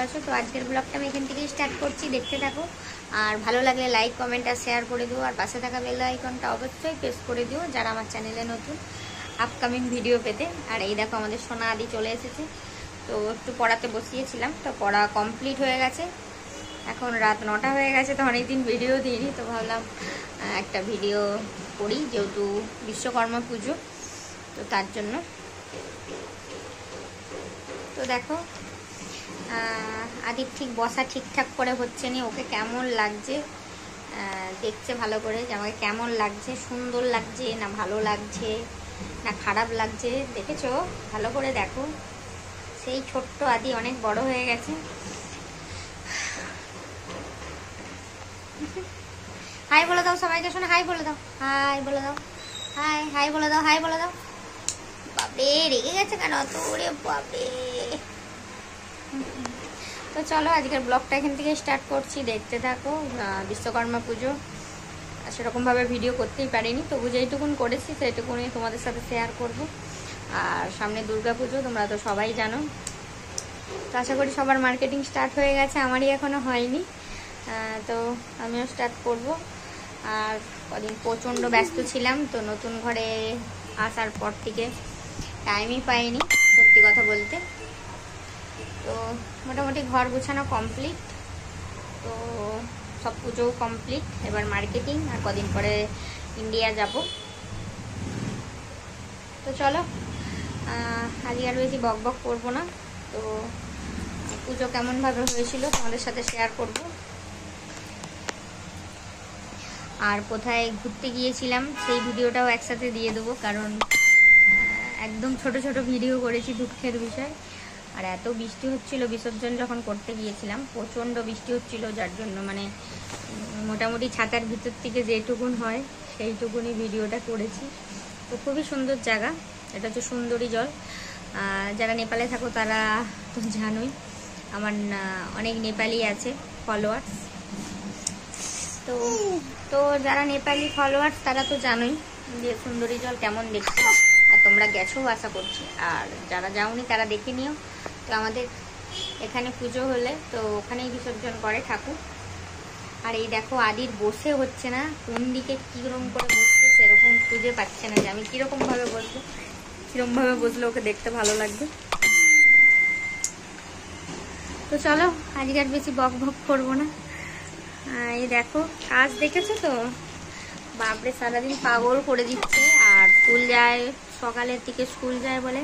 আছো। তো আজকের ব্লগটা আমি এখান থেকেই স্টার্ট করছি, দেখতে থাকো। আর ভালো লাগলে লাইক, কমেন্ট আর শেয়ার করে দিও। আর পাশে থাকা বেল আইকনটা অবশ্যই প্রেস করে দিও যারা আমার চ্যানেলে নতুন, আপকামিং ভিডিও পেতে। আর এই দেখো আমাদের সোনা আদি চলে এসেছে। তো একটু পড়াতে বসিয়েছিলাম, তো পড়া কমপ্লিট হয়ে গেছে। এখন রাত 9টা হয়ে গেছে, তো অনেকদিন ভিডিও দিইনি, তো ভাবলাম একটা ভিডিও করি, যেহেতু বিশ্বকর্মা পুজো, তো তার জন্য। তো দেখো আদির ঠিক বসা ঠিকঠাক করে হচ্ছে না, ওকে কেমন লাগছে দেখছে ভালো করে, যে আমাকে কেমন লাগছে, সুন্দর লাগছে না ভালো লাগছে না খারাপ লাগছে, দেখেছো? ভালো করে দেখো। সেই ছোট্ট আদি অনেক বড় হয়ে গেছে। হাই বলে দাও সবাইকে, শোনো, হাই বলে দাও, হাই বলে দাও, হাই হাই বলে দাও, হাই বলে দাও। বাপরে রেগে গেছে কেন তো, ওরে বাপরে। তো চলো আজকের ব্লগটা এখান থেকে স্টার্ট করছি, দেখতে থাকো। বিশ্বকর্মা পুজো সেরকমভাবে ভিডিও করতেই পারিনি, তবু যেইটুকুন করেছি সেইটুকুনি তোমাদের সাথে শেয়ার করব। আর সামনে দুর্গা পুজো, তোমরা তো সবাই জানো। তো আশা করি সবার মার্কেটিং স্টার্ট হয়ে গেছে, আমারই এখনও হয়নি। তো আমিও স্টার্ট করব। আর কদিন প্রচণ্ড ব্যস্ত ছিলাম, তো নতুন ঘরে আসার পর থেকে টাইমই পাইনি সত্যি কথা বলতে। তো মোটামুটি ঘর গুছানো কমপ্লিট, তো সব পুজোও কমপ্লিট। এবার মার্কেটিং, আর কদিন পরে ইন্ডিয়া যাব। তো চলো আজকে আর বেশি বক বক করবো না। তো পুজো কেমনভাবে হয়েছিল তোমাদের সাথে শেয়ার করব। আর কোথায় ঘুরতে গিয়েছিলাম সেই ভিডিওটাও একসাথে দিয়ে দেবো, কারণ একদম ছোট ছোট ভিডিও করেছি, দুঃখের বিষয়। আর এত বৃষ্টি হচ্ছিল, বিসর্জন যখন করতে গিয়েছিলাম প্রচণ্ড বৃষ্টি হচ্ছিল, যার জন্য মানে মোটামুটি ছাতার ভিতর থেকে যেটুকুন হয় সেইটুকুনি ভিডিওটা করেছি। তো খুবই সুন্দর জায়গা, এটা হচ্ছে সুন্দরী জল। যারা নেপালে থাকো তারা তো জানোই, আমার অনেক নেপালি আছে ফলোয়ার্স। তো তো যারা নেপালি ফলোয়ার্স তারা তো জানোই যে সুন্দরী জল কেমন দেখতে, আর তোমরা গেছো আশা করছি। আর যারা যাওনি তারা দেখে নিও। তো আমাদের এখানে পুজো হলে তো ওখানেই বিসর্জন করে ঠাকুর। আর এই দেখো আদির বসে হচ্ছে না, কোন দিকে কীরকম করে বসতে সেরকম খুঁজে পাচ্ছে না, যে আমি কীরকমভাবে বসবো, কীরকমভাবে বসলে ওকে দেখতে ভালো লাগবে। তো চলো আজকে আর বেশি বক বক করবো না। এই দেখো কাজ দেখেছো তো, বাপরে সারাদিন পাগল করে দিচ্ছে। আর স্কুল যায়, সকালের দিকে স্কুল যায় বলে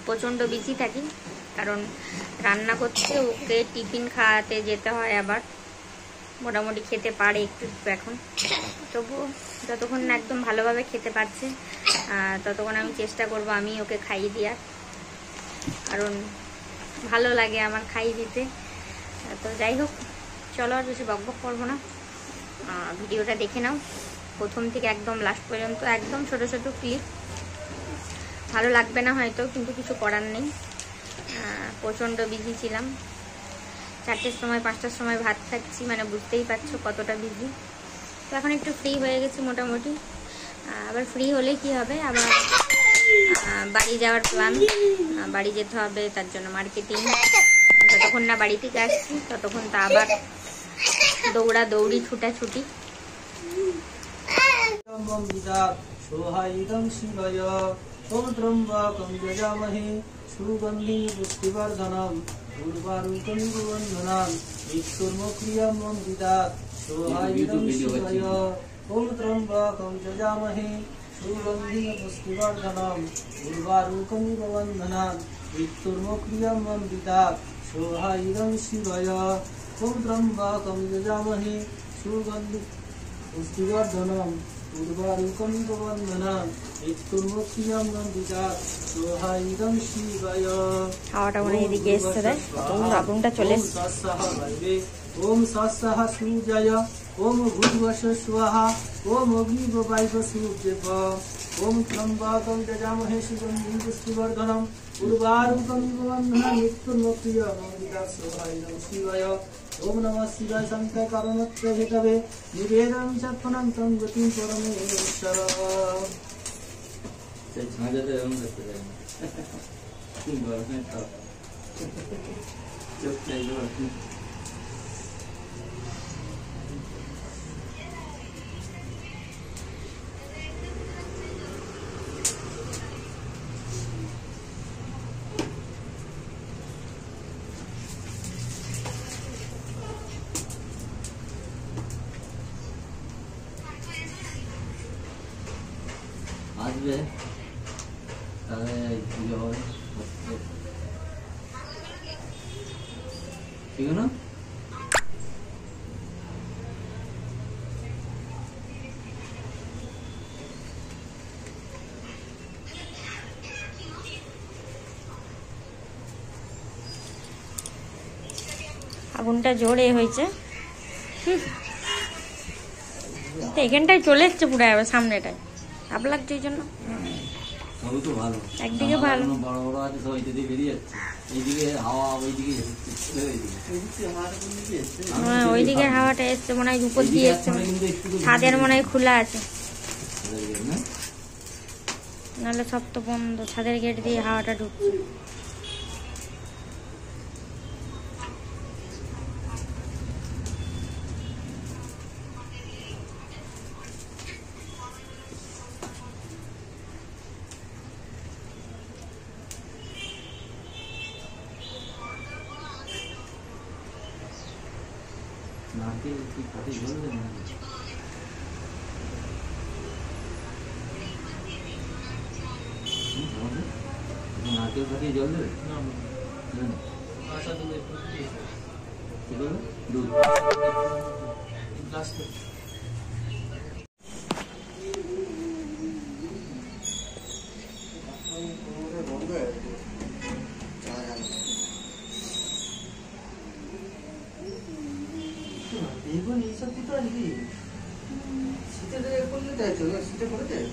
প্রচণ্ড বিজি থাকি, কারণ রান্না করতে, ওকে টিফিন খাওয়াতে যেতে হয়। আবার মোটামুটি খেতে পারে একটু একটু এখন, তবুও যতক্ষণ না একদম ভালোভাবে খেতে পারছে ততক্ষণ আমি চেষ্টা করব আমি ওকে খাইয়ে দেওয়ার, কারণ ভালো লাগে আমার খাইয়ে দিতে। তো যাই হোক, চলো আর বেশি বকবক করবো না, ভিডিওটা দেখে নাও প্রথম থেকে একদম লাস্ট পর্যন্ত, একদম ছোট ছোট ক্লিপ। ভালো লাগবে না হয়তো, কিন্তু কিছু করার নেই। প্রচণ্ড বিজি ছিলাম, 4টের সময় 5টার সময় ভাত খাচ্ছি, মানে বুঝতেই পারছো কতটা বিজি। তো এখন একটু ফ্রি হয়ে গেছি মোটামুটি। আবার ফ্রি হলে কি হবে, আবার বাড়ি যাওয়ার প্ল্যান, বাড়ি যেতে হবে, তার জন্য মার্কেটিং। যতক্ষণ না বাড়ি থেকে আসছি ততক্ষণ তো আবার দৌড়া দৌড়ি, ছুটাছুটি। सोहायं शिवाय ओम त्र्यंबकं यजामहे सुगंधि पुष्टिवर्धनम् उर्वारुकं वन्दनाम् मृत्युर्मुक्षीयं वन्दितात् सोहायं शिवाय। খাওয়াটা মনে এদিকে এসছে, দেখ আগুনটা চলে ओम सत्सह सूर्याय ओम भूर्भुवः स्वाहा ओम अग्निर्वायुः सूर्यः ओम त्र्यंबकं यजामहे सुगंधिं पुष्टिवर्धनम् उर्वारुकं वन्दनाम् मृत्युर्मुक्षीयं सोहायं शिवाय। ओम नमः शिवाय शंकर कारणत्र हेतवे निवेदनं चत्पनं तं गतिं परमेश्वर। চোখ চাইলো আর কি। আসবে তাহলে পুজো হবে ঠিক না? আগুনটা জোরে হয়েছে। তো এখানটায় চলে এসছে পুরো এবার সামনেটায় আপ লাগছে এই জন্য। সবই তো ভালো, একদিকে ভালো, বড় বড় আছে সব এইদিকে বেরিয়ে যাচ্ছে, এইদিকে হাওয়া ওইদিকে হ্যাঁ ওইদিকের হাওয়াটা এসছে মনে হয় উপর দিয়ে এসছে, ছাদের মনে হয় খোলা আছে, নাহলে সব তো বন্ধ, ছাদের গেট দিয়ে হাওয়াটা ঢুকছে। নাকে কি কাঠি জ্বলবে না? নাকেও কাঠি জ্বলবে দুধ এইসব দিতে আসবি শীতে করলে দেয়, শীতে করে দেয়।